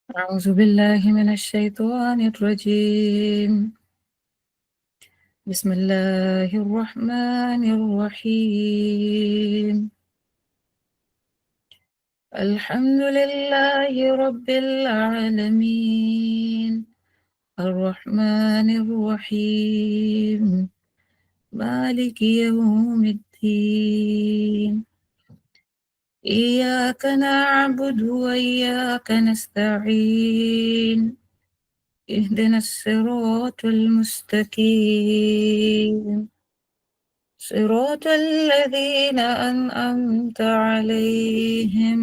أعوذ بالله من الشيطان الرجيم. بسم الله الرحمن الرحيم. الحمد لله رب العالمين، الرحمن الرحيم، مالك يوم الدين. إياك نعبد وإياك نستعين، اهدنا الصراط المستقيم، صراط الذين أنعمت عليهم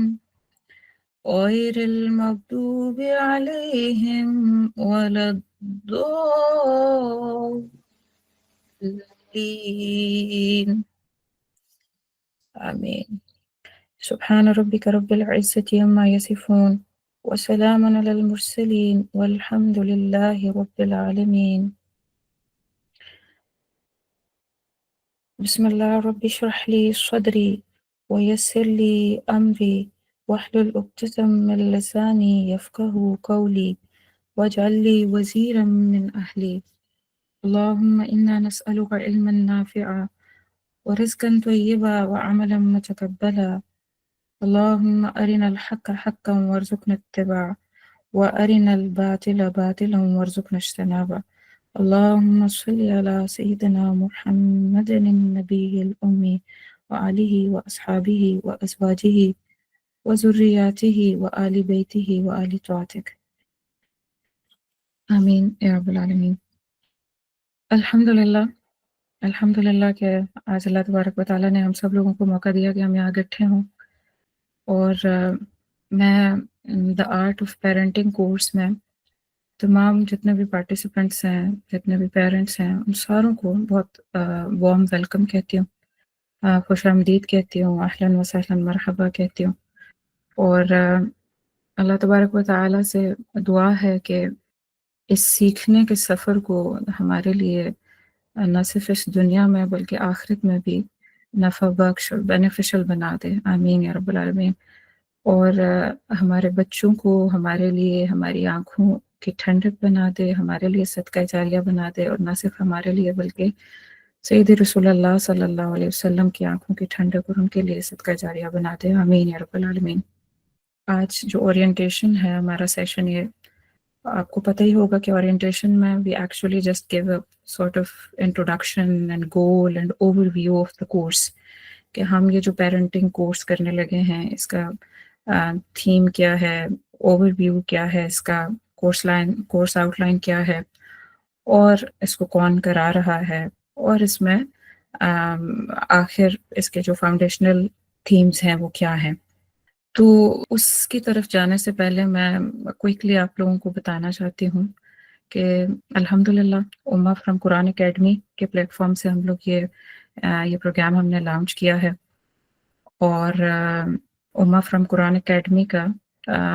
غير المغضوب عليهم ولا الضالين. آمين. سبحان ربك رب العزة عما يصفون وسلام على المرسلين والحمد لله رب العالمين. بسم الله رب اشرح لي صدري ويسر لي أمري واحلل عقدة من لساني يفقه قولي واجعل لي وزيرا من أهلي. اللهم إنا نسألك علما نافعا ورزقا طيبا وعملا متقبلا. اللهم أرنا الحق حقا وارزقنا اتباعه وأرنا الباطل باطلا وارزقنا اجتنابه. اللهم صل على سيدنا محمد النبي الأمي وآله وأصحابه وأزواجه وذرياته وآل بيته وآل طاعتك. آمین یا رب العالمین۔ الحمدللہ کہ آج اللہ تبارک و تعالیٰ نے ہم سب لوگوں کو موقع دیا کہ ہم یہاں اکٹھے ہوں، اور میں the art of parenting course میں تمام جتنے بھی پارٹیسپینٹس ہیں، جتنے بھی پیرنٹس ہیں، ان ساروں کو بہت وارم ویلکم کہتی ہوں، خوش آمدید کہتی ہوں، اہلاً و سہلاً مرحبا کہتی ہوں۔ اور اللہ تبارک و تعالیٰ سے دعا ہے کہ اس سیکھنے کے سفر کو ہمارے لیے نہ صرف اس دنیا میں بلکہ آخرت میں بھی نفع بخش اور بینیفیشل بنا دے، آمین یا رب العالمین۔ اور ہمارے بچوں کو ہمارے لیے ہماری آنکھوں کی ٹھنڈک بنا دے، ہمارے لیے صدقہ جاریہ بنا دے، اور نہ صرف ہمارے لیے بلکہ سید رسول اللہ صلی اللہ علیہ وسلم کی آنکھوں کی ٹھنڈک اور ان کے لیے صدقہ جاریہ بنا دے، آمین یا رب العالمین۔ آج جو اورینٹیشن ہے ہمارا سیشن، یہ آپ کو پتہ ہی ہوگا کہ اورینٹیشن میں we actually just give a sort of introduction and goal and over view of the course, کہ ہم یہ جو پیرنٹنگ کورس کرنے لگے ہیں اس کا تھیم کیا ہے، اوور ویو کیا ہے اس کا، کورس آؤٹ لائن کیا ہے، اور اس کو کون کرا رہا ہے، اور اس میں آخر اس کے جو فاؤنڈیشنل تھیمز ہیں وہ کیا ہیں۔ تو اس کی طرف جانے سے پہلے میں کوئکلی آپ لوگوں کو بتانا چاہتی ہوں کہ الحمدللہ امہ فرام قرآن اکیڈمی کے پلیٹ فارم سے ہم لوگ یہ پروگرام ہم نے لانچ کیا ہے، اور امہ فرام قرآن اکیڈمی کا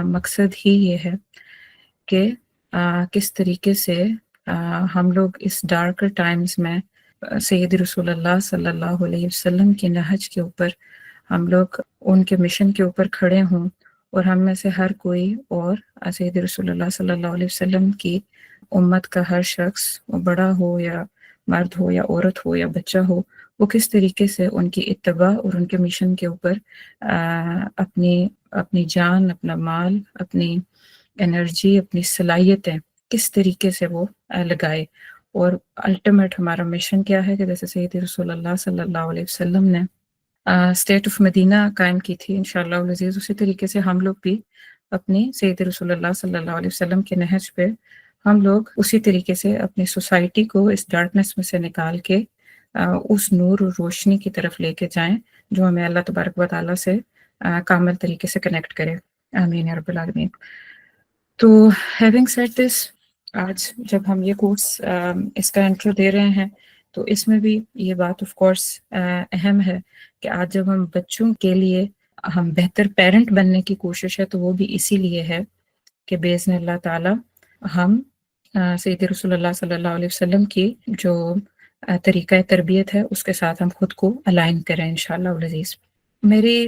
مقصد ہی یہ ہے کہ کس طریقے سے ہم لوگ اس ڈارکر ٹائمز میں سید رسول اللہ صلی اللہ علیہ وسلم کی نہج کے اوپر ہم لوگ ان کے مشن کے اوپر کھڑے ہوں، اور ہم میں سے ہر کوئی اور سید رسول اللہ صلی اللہ علیہ وسلم کی امت کا ہر شخص، وہ بڑا ہو یا مرد ہو یا عورت ہو یا بچہ ہو، وہ کس طریقے سے ان کی اتباع اور ان کے مشن کے اوپر اپنی جان، اپنا مال، اپنی انرجی، اپنی صلاحیتیں کس طریقے سے وہ لگائے۔ اور الٹیمیٹ ہمارا مشن کیا ہے کہ جیسے سید رسول اللہ صلی اللہ علیہ وسلم نے اسٹیٹ آف مدینہ قائم کی تھی انشاءاللہ العزیز، اسی طریقے سے ہم لوگ بھی اپنی سید رسول اللہ صلی اللہ علیہ وسلم کے نہج پہ ہم لوگ اسی طریقے سے اپنی سوسائٹی کو اس ڈارکنیس میں سے نکال کے اس نور اور روشنی کی طرف لے کے جائیں جو ہمیں اللہ تبارک و تعالیٰ سے کامل طریقے سے کنیکٹ کرے، آمین یا رب العالمین۔ تو ہیونگ سیڈ دس، آج جب ہم یہ کورس اس کا انٹرو دے رہے ہیں تو اس میں بھی یہ بات آف کورس اہم ہے کہ آج جب ہم بچوں کے لیے ہم بہتر پیرنٹ بننے کی کوشش ہے تو وہ بھی اسی لیے ہے کہ باذن اللہ تعالی ہم سید رسول اللہ صلی اللہ علیہ وسلم کی جو طریقہ تربیت ہے اس کے ساتھ ہم خود کو الائن کریں انشاءاللہ العزیز۔ میری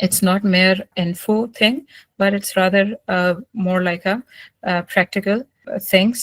it's not mere info thing, but it's rather more like a practical things,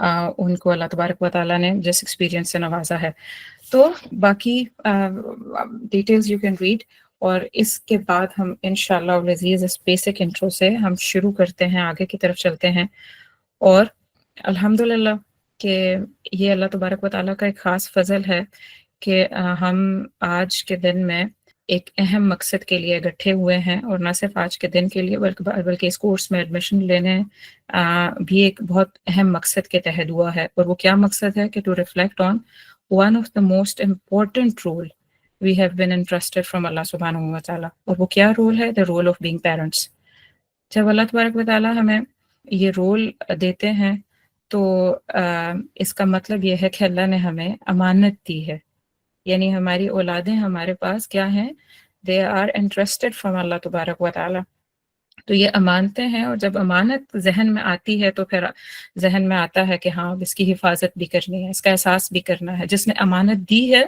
ان کو اللہ تبارک و تعالیٰ نے جس ایکسپیرینس سے نوازا ہے. تو باقی ڈیٹیلز یو کین ریڈ، اور اس کے بعد ہم انشاءاللہ العزیز اس بیسک انٹرو سے ہم شروع کرتے ہیں، آگے کی طرف چلتے ہیں. اور الحمدللہ کہ یہ اللہ تبارک و تعالیٰ کا ایک خاص فضل ہے کہ ہم آج کے دن میں ایک اہم مقصد کے لیے اکٹھے ہوئے ہیں، اور نہ صرف آج کے دن کے لیے بلکہ اس کورس میں ایڈمیشن لینے بھی ایک بہت اہم مقصد کے تحت ہوا ہے. اور وہ کیا مقصد ہے کہ to reflect on one of the most important role we have been entrusted from Allah subhanahu wa ta'ala. اور وہ کیا رول ہے؟ the role of being parents. جب اللہ تبارک و تعالیٰ ہمیں یہ رول دیتے ہیں تو اس کا مطلب یہ ہے کہ اللہ نے ہمیں امانت دی ہے، یعنی ہماری اولادیں ہمارے پاس کیا ہیں؟ they are entrusted from اللہ تبارک و تعالیٰ. تو یہ امانتیں ہیں، اور جب امانت ذہن میں آتی ہے تو پھر ذہن میں آتا ہے کہ ہاں اس کی حفاظت بھی کرنی ہے، اس کا احساس بھی کرنا ہے. جس نے امانت دی ہے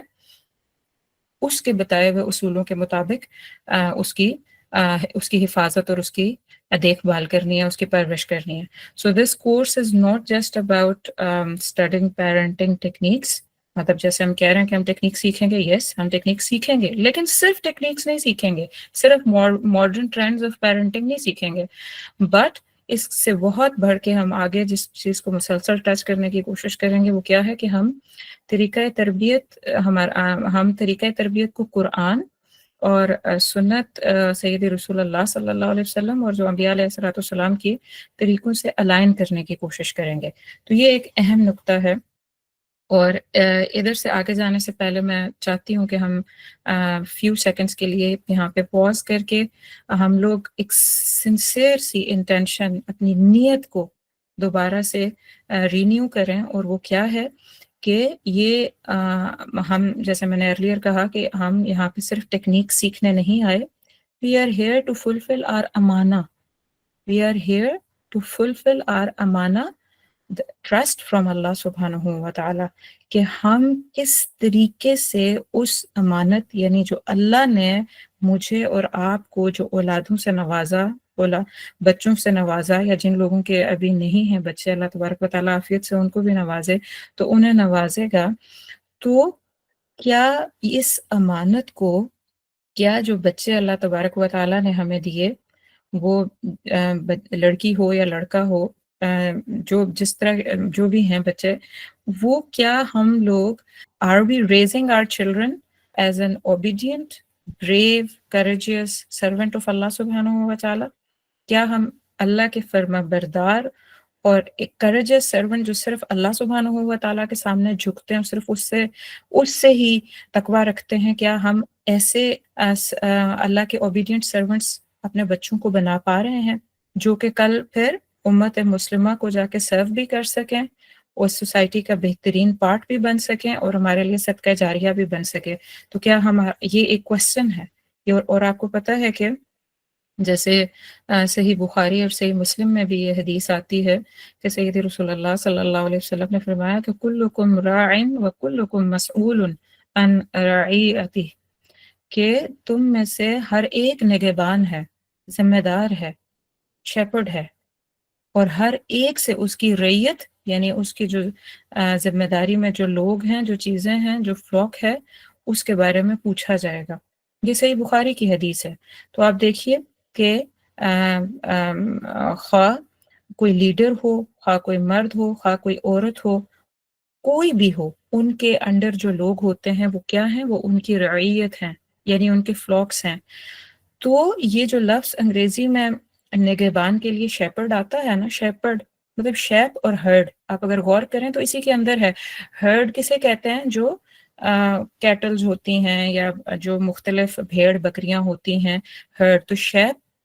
اس کے بتائے ہوئے اصولوں کے مطابق اس کی حفاظت اور اس کی دیکھ بھال کرنی ہے، اس کی پرورش کرنی ہے. So this course is not just about studying parenting techniques. مطلب جیسے ہم کہہ رہے ہیں کہ ہم ٹیکنیک سیکھیں گے، یس ہم ٹیکنیک سیکھیں گے، لیکن صرف ٹیکنیکس نہیں سیکھیں گے، صرف ماڈرن ٹرینڈز آف پیرنٹنگ نہیں سیکھیں گے، بٹ اس سے بہت بڑھ کے ہم آگے جس چیز کو مسلسل ٹچ کرنے کی کوشش کریں گے وہ کیا ہے کہ ہم طریقہ تربیت کو قرآن اور سنت سید رسول اللہ صلی اللہ علیہ وسلم اور جو انبیاء علیہ الصلوۃ والسلام کی طریقوں سے الائن کرنے کی کوشش کریں گے. تو یہ ایک اہم نقطہ ہے. اور ادھر سے آگے جانے سے پہلے میں چاہتی ہوں کہ ہم فیو سیکنڈز کے لیے یہاں پہ پاز کر کے ہم لوگ ایک سنسیئر سی انٹینشن، اپنی نیت کو دوبارہ سے رینیو کریں. اور وہ کیا ہے کہ یہ ہم جیسے میں نے ارلیئر کہا کہ ہم یہاں پہ صرف ٹیکنیک سیکھنے نہیں آئے. We are here to fulfil our امانہ، we are here to fulfil our امانہ ٹرسٹ فرام اللہ سبحانہ و تعالیٰ، کہ ہم کس طریقے سے اس امانت، یعنی جو اللہ نے مجھے اور آپ کو جو اولادوں سے نوازا، بچوں سے نوازا، یا جن لوگوں کے ابھی نہیں ہیں بچے، اللہ تبارک و تعالیٰ عافیت سے ان کو بھی نوازے تو انہیں نوازے گا. تو کیا اس امانت کو، کیا جو بچے اللہ تبارک و تعالیٰ نے ہمیں دیے، وہ لڑکی ہو یا لڑکا ہو، جو جس طرح جو بھی ہیں بچے، وہ کیا ہم لوگ are we raising our children as an obedient brave courageous servant of Allah سبحانہ و تعالیٰ؟ کیا ہم اللہ کے فرما بردار اور ایک کریجیس سرونٹ جو صرف اللہ سبحانہ و تعالیٰ کے سامنے جھکتے ہیں، صرف اس سے ہی تقویٰ رکھتے ہیں، کیا ہم ایسے اللہ کے اوبیڈینٹ سرونٹس اپنے بچوں کو بنا پا رہے ہیں جو کہ کل پھر امت مسلمہ کو جا کے سرو بھی کر سکیں اور سوسائٹی کا بہترین پارٹ بھی بن سکیں اور ہمارے لیے صدقہ جاریہ بھی بن سکے؟ تو کیا ہم، یہ ایک کوسچن ہے. اور آپ کو پتہ ہے کہ جیسے صحیح بخاری اور صحیح مسلم میں بھی یہ حدیث آتی ہے کہ سید رسول اللہ صلی اللہ علیہ وسلم نے فرمایا کہ کلکم راع وکلکم مسئول عن رعیتہ، کہ تم میں سے ہر ایک نگہبان ہے، ذمہ دار ہے، شیپرڈ ہے، اور ہر ایک سے اس کی رعیت، یعنی اس کی جو ذمہ داری میں جو لوگ ہیں، جو چیزیں ہیں، جو فلوک ہے، اس کے بارے میں پوچھا جائے گا. یہ صحیح بخاری کی حدیث ہے. تو آپ دیکھیے کہ خواہ کوئی لیڈر ہو، خواہ کوئی مرد ہو، خواہ کوئی عورت ہو، کوئی بھی ہو، ان کے انڈر جو لوگ ہوتے ہیں وہ کیا ہیں؟ وہ ان کی رعیت ہیں، یعنی ان کے فلوکس ہیں. تو یہ جو لفظ انگریزی میں نگہبان کے لیے شیپرڈ آتا ہے نا، شیپرڈ مطلب شیپ اور ہرڈ، آپ اگر غور کریں تو اسی کے اندر ہے. ہرڈ کسے کہتے ہیں؟ جو کیٹلز ہوتی ہیں یا جو مختلف بھیڑ بکریاں ہوتی ہیں، ہرڈ. تو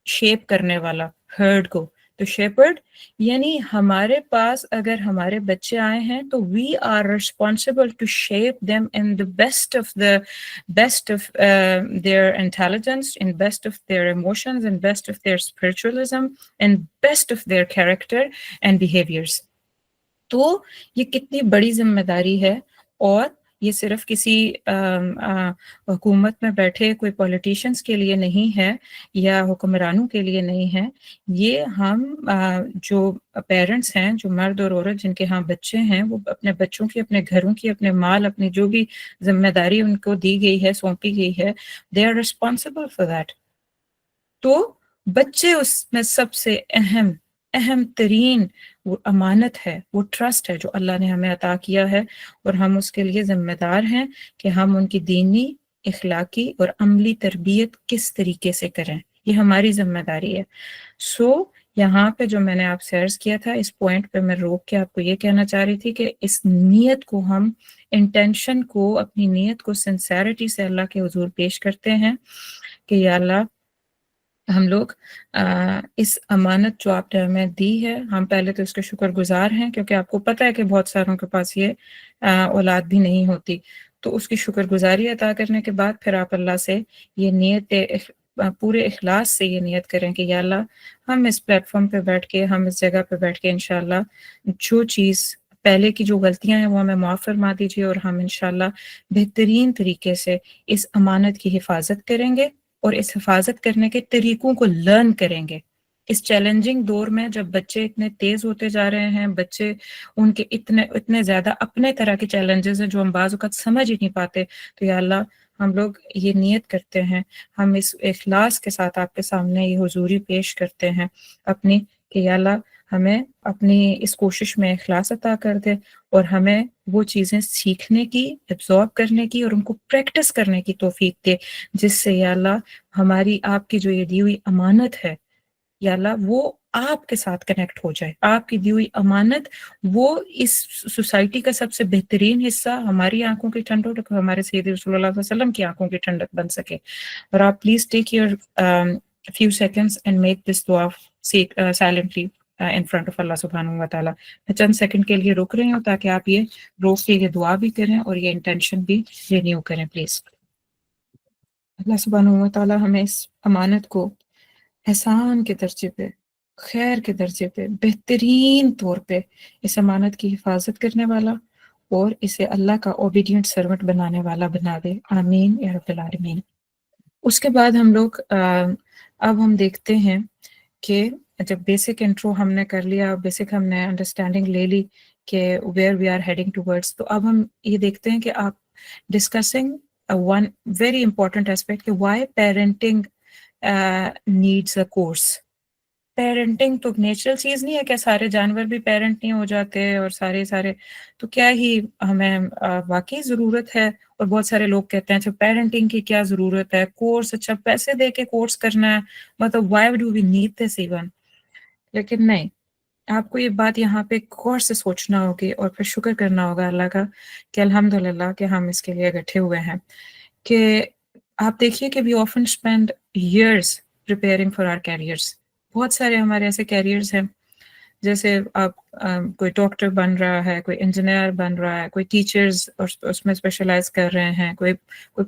شیپ کرنے والا ہرڈ کو، تو شیپرڈ یعنی ہمارے پاس اگر ہمارے بچے آئے ہیں تو we are responsible to shape them in the best of their intelligence, in best of their emotions, in best of their spiritualism, in best of their character and behaviors. تو یہ کتنی بڑی ذمہ داری ہے. اور یہ صرف کسی حکومت میں بیٹھے کوئی پولیٹیشنز کے لیے نہیں ہے یا حکمرانوں کے لیے نہیں ہے، یہ ہم جو پیرنٹس ہیں، جو مرد اور عورت جن کے ہاں بچے ہیں، وہ اپنے بچوں کی، اپنے گھروں کی، اپنے مال، اپنی جو بھی ذمہ داری ان کو دی گئی ہے، سونپی گئی ہے، they are responsible for that. تو بچے اس میں سب سے اہم ترین وہ امانت ہے، وہ ٹرسٹ ہے جو اللہ نے ہمیں عطا کیا ہے، اور ہم اس کے لیے ذمہ دار ہیں کہ ہم ان کی دینی، اخلاقی اور عملی تربیت کس طریقے سے کریں، یہ ہماری ذمہ داری ہے۔ سو یہاں پہ جو میں نے آپ سے عرض کیا تھا، اس پوائنٹ پہ میں روک کے آپ کو یہ کہنا چاہ رہی تھی کہ اس نیت کو ہم، انٹینشن کو، اپنی نیت کو سنسیریٹی سے اللہ کے حضور پیش کرتے ہیں کہ یا اللہ، ہم لوگ اس امانت جو آپ نے ہمیں دی ہے، ہم پہلے تو اس کے شکر گزار ہیں، کیونکہ آپ کو پتہ ہے کہ بہت ساروں کے پاس یہ اولاد بھی نہیں ہوتی، تو اس کی شکر گزاری عطا کرنے کے بعد پھر آپ اللہ سے یہ نیت پورے اخلاص سے یہ نیت کریں کہ یا اللہ، ہم اس پلیٹ فارم پہ بیٹھ کے، ہم اس جگہ پہ بیٹھ کے انشاءاللہ جو چیز پہلے کی جو غلطیاں ہیں وہ ہمیں معاف فرما دیجیے، اور ہم انشاءاللہ بہترین طریقے سے اس امانت کی حفاظت کریں گے، اور اس حفاظت کرنے کے طریقوں کو لرن کریں گے۔ اس چیلنجنگ دور میں جب بچے اتنے تیز ہوتے جا رہے ہیں، بچے ان کے اتنے زیادہ اپنے طرح کے چیلنجز ہیں جو ہم بعض اوقات سمجھ ہی نہیں پاتے، تو یا اللہ، ہم لوگ یہ نیت کرتے ہیں، ہم اس اخلاص کے ساتھ آپ کے سامنے یہ حضوری پیش کرتے ہیں اپنی، کہ یا اللہ ہمیں اپنی اس کوشش میں اخلاص عطا کر دے، اور ہمیں وہ چیزیں سیکھنے کی، ابزارب کرنے کی، اور ان کو پریکٹس کرنے کی توفیق دے، جس سے یا اللہ ہماری، آپ کی جو یہ دی ہوئی امانت ہے، یا اللہ وہ آپ کے ساتھ کنیکٹ ہو جائے، آپ کی دی ہوئی امانت وہ اس سوسائٹی کا سب سے بہترین حصہ، ہماری آنکھوں کی ٹھنڈک، ہمارے سید رسول اللہ صلی اللہ علیہ وسلم کی آنکھوں کی ٹھنڈک بن سکے۔ اور آپ please take your few seconds and make this dua silently in front of اللہ سبحانہ و تعالیٰ۔ میں چند سیکنڈ کے لیے رک رہی ہوں تاکہ آپ یہ روک کے یہ دعا بھی کریں اور یہ انٹینشن بھی رینیو کریں پلیز۔ اللہ سبحانہ و تعالیٰ ہمیں اس امانت کو احسان کے درجے پہ، خیر کے درجے پہ، بہترین طور پہ اس امانت کی حفاظت کرنے والا، اور اسے اللہ کا اوبیڈینٹ سرونٹ بنانے والا بنا دے، آمین یا رب العالمین۔ اس کے بعد ہم لوگ اب ہم دیکھتے ہیں کہ جب بیسک انٹرو ہم نے کر لیا، بیسک ہم نے انڈرسٹینڈنگ لے لی کہ where we are heading towards, تو اب ہم یہ دیکھتے ہیں کہ آپ discussing one very important aspect کہ why parenting needs a course. Parenting تو نیچرل چیز نہیں ہے کہ سارے جانور بھی پیرنٹ نہیں ہو جاتے، اور سارے تو کیا ہی ہمیں واقعی ضرورت ہے؟ اور بہت سارے لوگ کہتے ہیں اچھا پیرنٹنگ کی کیا ضرورت ہے، کورس، اچھا پیسے دے کے کورس کرنا ہے، مطلب why do we need this even? لیکن نہیں، آپ کو یہ بات یہاں پہ غور سے سوچنا ہوگی، اور پھر شکر کرنا ہوگا اللہ کا کہ الحمدللہ کہ ہم اس کے لیے گٹھے ہوئے ہیں۔ کہ آپ دیکھیے کہ we often spend years preparing for our careers. بہت سارے ہمارے ایسے کیریئرز ہیں، جیسے آپ کوئی ڈاکٹر بن رہا ہے، کوئی انجینئر بن رہا ہے، کوئی ٹیچرز اور اس میں اسپیشلائز کر رہے ہیں، کوئی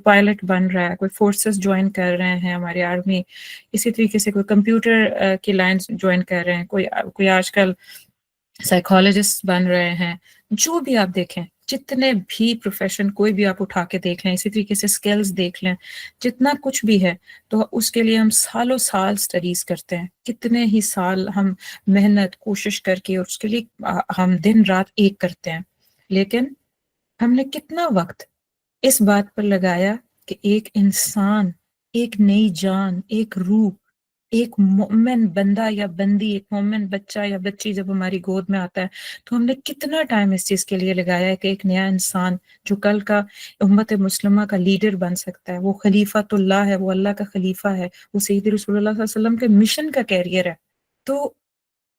پائلٹ بن رہا ہے، کوئی فورسز جوائن کر رہے ہیں، ہماری آرمی، اسی طریقے سے کوئی کمپیوٹر کی لائنز جوائن کر رہے ہیں، کوئی آج کل سائیکالوجسٹ بن رہے ہیں۔ جو بھی آپ دیکھیں، جتنے بھی پروفیشن کوئی بھی آپ اٹھا کے دیکھ لیں، اسی طریقے سے سکلز دیکھ لیں، جتنا کچھ بھی ہے، تو اس کے لیے ہم سالوں سال سٹڈیز کرتے ہیں، کتنے ہی سال ہم محنت کوشش کر کے اس کے لیے ہم دن رات ایک کرتے ہیں، لیکن ہم نے کتنا وقت اس بات پر لگایا کہ ایک انسان، ایک نئی جان، ایک روح، ایک مومن بندہ یا بندی، ایک مومن بچہ یا بچی جب ہماری گود میں آتا ہے، تو ہم نے کتنا ٹائم اس چیز کے لیے لگایا ہے کہ ایک نیا انسان جو کل کا امت مسلمہ کا لیڈر بن سکتا ہے، وہ خلیفۃ اللہ ہے، وہ اللہ کا خلیفہ ہے، وہ سید رسول اللہ صلی اللہ علیہ وسلم کے مشن کا کیریئر ہے، تو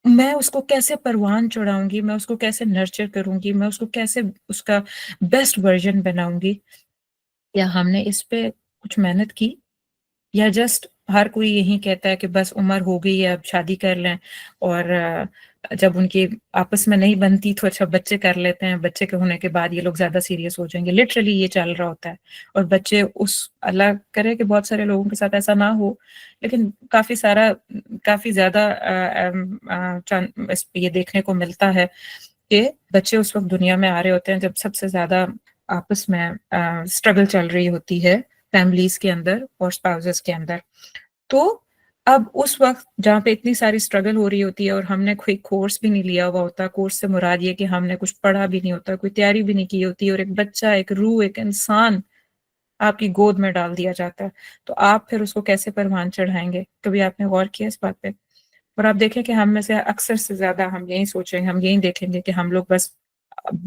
میں اس کو کیسے پروان چڑھاؤں گی، میں اس کو کیسے نرچر کروں گی، میں اس کو کیسے اس کا بیسٹ ورژن بناؤں گی؟ یا ہم نے اس پہ کچھ محنت کی، یا جسٹ ہر کوئی یہی کہتا ہے کہ بس عمر ہو گئی ہے اب شادی کر لیں، اور جب ان کی آپس میں نہیں بنتی تو اچھا بچے کر لیتے ہیں، بچے کے ہونے کے بعد یہ لوگ زیادہ سیریس ہو جائیں گے، لٹرلی یہ چل رہا ہوتا ہے، اور بچے اس، اللہ کرے کہ بہت سارے لوگوں کے ساتھ ایسا نہ ہو، لیکن کافی زیادہ یہ دیکھنے کو ملتا ہے کہ بچے اس وقت دنیا میں آ رہے ہوتے ہیں جب سب سے زیادہ آپس میں اسٹرگل چل رہی ہوتی ہے فیملیز کے اندر اور اسپاؤزز کے اندر. تو اب اس وقت جہاں پہ اتنی ساری اسٹرگل ہو رہی ہوتی ہے اور ہم نے کوئی کورس بھی نہیں لیا ہوا ہوتا, کورس سے مراد یہ کہ ہم نے کچھ پڑھا بھی نہیں ہوتا, کوئی تیاری بھی نہیں کی ہوتی, اور ایک بچہ, ایک روح, ایک انسان آپ کی گود میں ڈال دیا جاتا ہے, تو آپ پھر اس کو کیسے پروان چڑھائیں گے؟ کبھی آپ نے غور کیا اس بات پہ؟ اور آپ دیکھیں کہ ہم میں سے اکثر سے زیادہ ہم یہی سوچیں گے, ہم یہی دیکھیں گے کہ ہم لوگ بس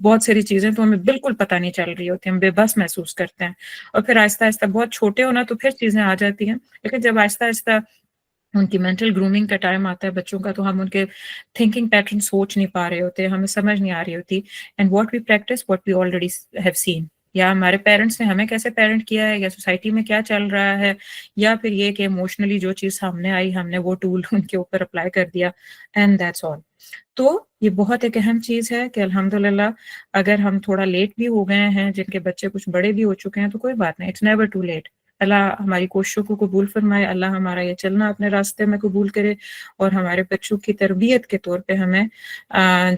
بہت ساری چیزیں تو ہمیں بالکل پتہ نہیں چل رہی ہوتی, ہم بے بس محسوس کرتے ہیں, اور پھر آہستہ آہستہ بہت چھوٹے ہونا تو پھر چیزیں آ جاتی ہیں, لیکن جب آہستہ آہستہ ان کی مینٹل گرومنگ کا ٹائم آتا ہے بچوں کا, تو ہم ان کے تھنکنگ پیٹرن سوچ نہیں پا رہے ہوتے, ہمیں سمجھ نہیں آ رہی ہوتی. And what we practise what we already have seen, یا ہمارے پیرنٹس نے ہمیں کیسے پیرنٹ کیا ہے, یا سوسائٹی میں کیا چل رہا ہے, یا پھر یہ کہ ایموشنلی جو چیز سامنے آئی ہم نے وہ ٹول ان کے اوپر اپلائی کر دیا, اینڈ دیٹس آل. تو یہ بہت ایک اہم چیز ہے کہ الحمدللہ اگر ہم تھوڑا لیٹ بھی ہو گئے ہیں, جن کے بچے کچھ بڑے بھی ہو چکے ہیں, تو کوئی بات نہیں, اٹس نیور ٹو لیٹ. اللہ ہماری کوششوں کو قبول فرمائے, اللہ ہمارا یہ چلنا اپنے راستے میں قبول کرے, اور ہمارے بچوں کی تربیت کے طور پہ ہمیں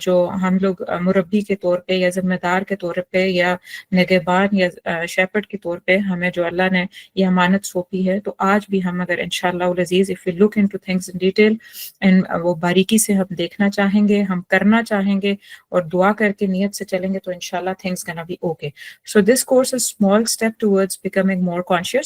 جو ہم لوگ مربی کے طور پہ یا ذمہ دار کے طور پہ یا نگہبان یا شیپرڈ کے طور پہ ہمیں جو اللہ نے یہ امانت سونپی ہے, تو آج بھی ہم اگر انشاءاللہ العزیز if we look into things in detail and وہ باریکی سے ہم دیکھنا چاہیں گے, ہم کرنا چاہیں گے, اور دعا کر کے نیت سے چلیں گے, تو انشاءاللہ things gonna be okay. So this course is small step towards becoming more conscious.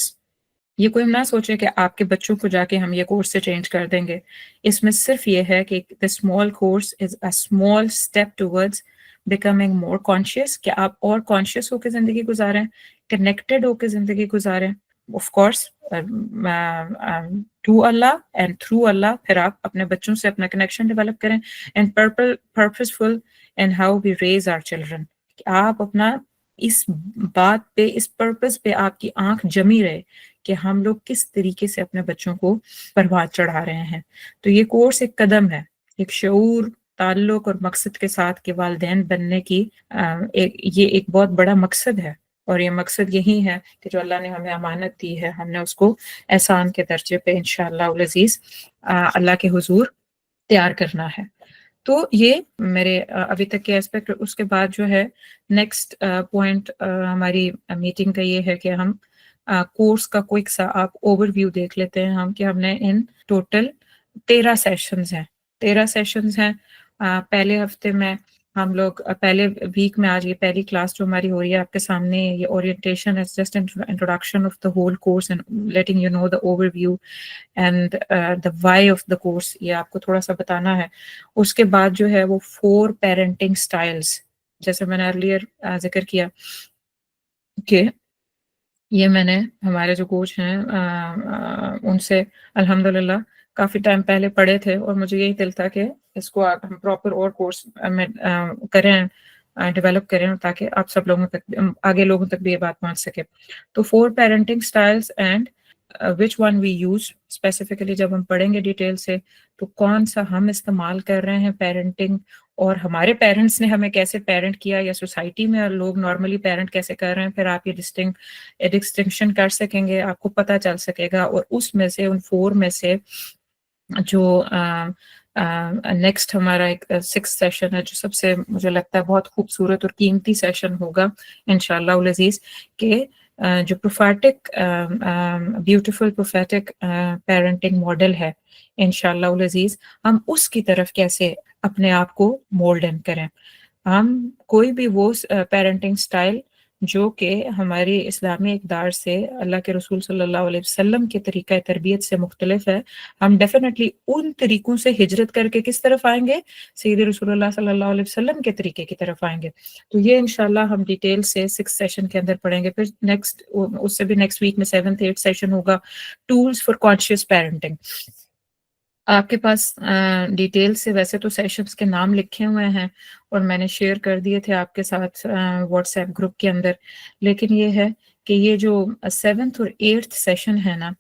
یہ کوئی نہ سوچے کہ آپ کے بچوں کو جا کے ہم یہ کورس سے چینج کر دیں گے. اس میں صرف یہ ہے کہ the small course is a small step towards becoming more conscious, کہ آپ اور کانشیس ہو کے زندگی گزاریں, کنیکٹڈ ہو کے زندگی گزاریں, of course to Allah and through Allah. پھر آپ اپنے بچوں سے اپنا کنیکشن ڈیولپ کریں, and purposeful and how we raise our children. آپ اپنا اس بات پہ, اس پرپز پہ آپ کی آنکھ جمی رہے کہ ہم لوگ کس طریقے سے اپنے بچوں کو پروان چڑھا رہے ہیں. تو یہ کورس ایک قدم ہے, ایک شعور, تعلق اور مقصد کے ساتھ کے والدین بننے کی یہ ایک بہت بڑا مقصد ہے, اور یہ مقصد یہی ہے کہ جو اللہ نے ہمیں امانت دی ہے, ہم نے اس کو احسان کے درجے پہ انشاءاللہ العزیز اللہ کے حضور تیار کرنا ہے. تو یہ میرے ابھی تک کے اسپیکٹ. اس کے بعد جو ہے نیکسٹ پوائنٹ ہماری میٹنگ کا یہ ہے کہ ہم کورس کا کوئک سا آپ اوور ویو دیکھ لیتے ہیں ہم, کہ ہم نے ان ٹوٹل 13 سیشنز ہیں. 13 سیشنز ہیں. پہلے ہفتے میں ہم لوگ پہلے ویک میں, آج یہ پہلی کلاس جو ہماری ہو رہی ہے آپ کے سامنے, یہ orientation is just introduction of the whole course and letting you know the over view and the why of the course, یہ آپ کو تھوڑا سا بتانا ہے. اس کے بعد جو ہے وہ 4 پیرنٹنگ سٹائلز, جیسے میں نے ارلیئر ذکر کیا کہ یہ میں نے ہمارے جو کوچ ہیں ان سے الحمدللہ کافی ٹائم پہلے پڑھے تھے, اور مجھے یہی دل تھا کہ اس کو ہم پراپر اور کورس میں کریں, ڈیولپ کریں, تاکہ آپ سب لوگوں تک, آگے لوگوں تک بھی یہ بات پہنچ سکے. تو 4 parenting styles and which one we use specifically, جب ہم پڑھیں گے ڈیٹیل سے, تو کون سا ہم استعمال کر رہے ہیں پیرنٹنگ, اور ہمارے پیرنٹس نے ہمیں کیسے پیرنٹ کیا, یا سوسائٹی میں لوگ نارملی پیرنٹ کیسے کر رہے ہیں, پھر آپ یہ ڈسٹنکشن کر سکیں گے, آپ کو پتہ چل سکے گا. اور اس میں سے, ان 4 میں سے جو نیکسٹ ہمارا ایک 6 سیشن ہے, جو سب سے مجھے لگتا ہے بہت خوبصورت اور قیمتی سیشن ہوگا انشاءاللہ العزیز, کہ جو prophetic beautiful prophetic parenting model ہے انشاءاللہ العزیز, ہم اس کی طرف کیسے اپنے آپ کو مولڈ ان کریں. ہم کوئی بھی وہ پیرنٹنگ سٹائل جو کہ ہماری اسلامی اقدار سے, اللہ کے رسول صلی اللہ علیہ وسلم کے طریقہ تربیت سے مختلف ہے, ہم ڈیفینیٹلی ان طریقوں سے ہجرت کر کے کس طرف آئیں گے, سیدھے رسول اللہ صلی اللہ علیہ وسلم کے طریقے کی طرف آئیں گے. تو یہ انشاءاللہ ہم ڈیٹیل سے 6 سیشن کے اندر پڑھیں گے. پھر نیکسٹ, اس سے بھی نیکسٹ ویک میں 7th 8th سیشن ہوگا, ٹولز فار کانشیس پیرنٹنگ. آپ کے پاس ڈیٹیل سے ویسے تو سیشنز کے نام لکھے ہوئے ہیں, اور میں نے شیئر کر دیے تھے آپ کے ساتھ واٹس ایپ گروپ کے اندر, لیکن یہ ہے کہ یہ جو 7th اور 8th سیشن ہے نا,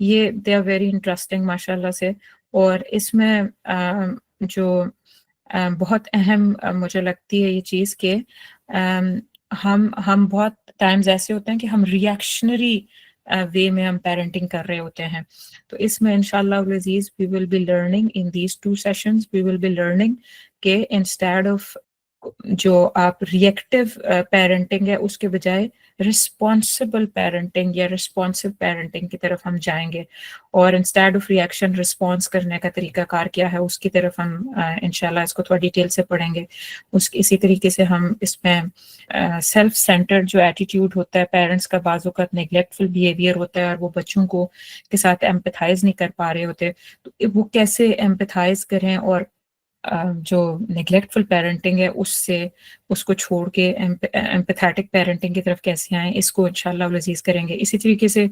یہ دے آر ویری انٹرسٹنگ ماشاء اللہ سے. اور اس میں جو بہت اہم مجھے لگتی ہے یہ چیز کہ ہم بہت ٹائمز ایسے ہوتے ہیں کہ ہم ریئیکشنری وے میں ہم پیرنٹنگ کر رہے ہوتے ہیں. تو اس میں انشاءاللہ العزیز we will be learning in these 2 sessions, we will be learning کہ instead of جو آپ ریئیکٹیو پیرنٹنگ ہے اس کے بجائے رسپانسبل پیرنٹنگ یا رسپانسو پیرنٹنگ کی طرف ہم جائیں گے، اور انسٹیڈ آف ریئیکشن رسپانس کرنے کا طریقہ کار کیا ہے اس کی طرف ہم انشاءاللہ اس کو تھوڑا ڈیٹیل سے پڑھیں گے. اسی طریقے سے ہم اس میں سیلف سینٹرڈ جو ایٹیٹیوڈ ہوتا ہے پیرنٹس کا، بعض اوقات نیگلیکٹفل بیہیویئر ہوتا ہے اور وہ بچوں کو کے ساتھ ایمپتھائز نہیں کر پا رہے ہوتے، تو وہ کیسے ایمپتھائز کریں اور جو نیگلیکٹفل پیرنٹنگ ہے اس سے اس کو چھوڑ کے ایمپیتھیٹک پیرنٹنگ کی طرف کیسے آئیں، اس کو انشاءاللہ العزیز کریں گے. اسی طریقے سے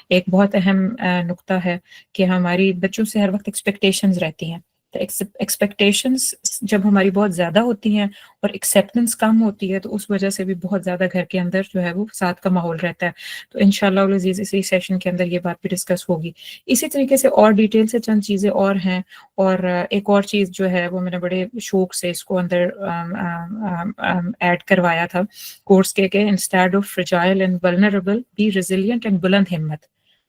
ایک بہت اہم نقطہ ہے کہ ہماری بچوں سے ہر وقت ایکسپیکٹیشنز رہتی ہیں. ایکسپیکٹیشنز جب ہماری بہت زیادہ ہوتی ہیں اور ایکسیپٹنس کم ہوتی ہے تو اس وجہ سے بھی بہت زیادہ گھر کے اندر جو ہے وہ فساد کا ماحول رہتا ہے. تو انشاءاللہ العزیز اسی سیشن کے اندر یہ بات بھی ڈسکس ہوگی. اسی طریقے سے اور ڈیٹیل سے چند چیزیں اور ہیں، اور ایک اور چیز جو ہے وہ میں نے بڑے شوق سے اس کو اندر ایڈ کروایا تھا کورس کے کہ instead of fragile and vulnerable be resilient and بلند ہمت.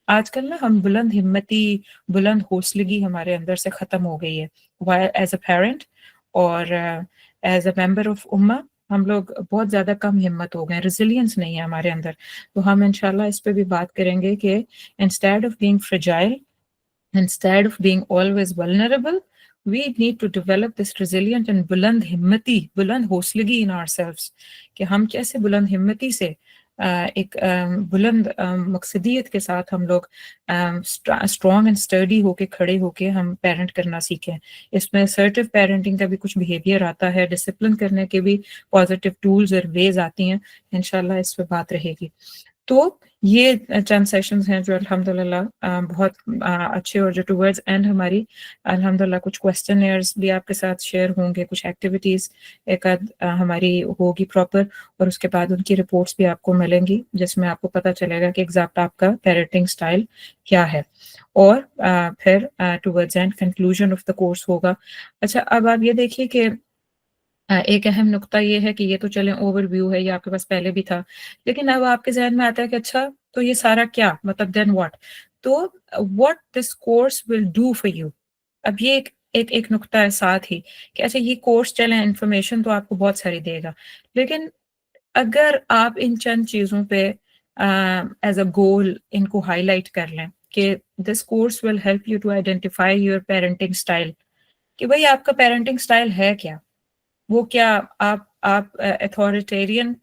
آج کل نا ہم بلند ہمتی، بلند حوصلگی ہمارے اندر سے ختم ہو گئی ہے ایز اے پیرنٹ اور ایز اے ممبر آف امہ. ہم لوگ بہت زیادہ کم ہمت ہو گئے، ریزیلینس نہیں ہے ہمارے اندر. تو ہم انشاءاللہ اس پہ بھی بات کریں گے کہ instead of being fragile, instead of being always vulnerable, we need to develop this resilient and بلند ہمتی، بلند حوصلگی in ourselves، کہ ہم کیسے بلند ہمتی سے ایک بلند مقصدیت کے ساتھ ہم لوگ اسٹرانگ اینڈ اسٹرڈی ہو کے کھڑے ہو کے ہم پیرنٹ کرنا سیکھیں. اس میں assertive پیرنٹنگ کا بھی کچھ بیہیویئر آتا ہے، ڈسپلن کرنے کے بھی پازیٹیو ٹولز اور ویز آتی ہیں. انشاءاللہ اس پہ بات رہے گی. تو یہ چند سیشنز ہیں جو الحمدللہ بہت اچھے، اور جو ٹورڈز اینڈ ہماری الحمدللہ کچھ کویسچنیئرز بھی آپ کے ساتھ شیئر ہوں گے، کچھ ایکٹیویٹیز ایک ہماری ہوگی پراپر، اور اس کے بعد ان کی رپورٹس بھی آپ کو ملیں گی جس میں آپ کو پتہ چلے گا کہ ایگزیکٹ آپ کا پیرنٹنگ سٹائل کیا ہے. اور پھر towards and conclusion of the course ہوگا. اچھا، اب آپ یہ دیکھیے کہ ایک اہم نقطہ یہ ہے کہ یہ تو چلیں اوور ویو ہے، یہ آپ کے پاس پہلے بھی تھا، لیکن اب آپ کے ذہن میں آتا ہے کہ اچھا تو یہ سارا کیا مطلب دین واٹ، تو what this course will do for you. اب یہ ایک نقطہ ہے ساتھ ہی کہ اچھا یہ کورس چلیں انفارمیشن تو آپ کو بہت ساری دے گا، لیکن اگر آپ ان چند چیزوں پہ ایز اے گول ان کو ہائی لائٹ کر لیں کہ this course will help you to identify your parenting style, کہ بھائی آپ کا پیرنٹنگ اسٹائل ہے کیا، وہ کیا آپ اتھارٹیرین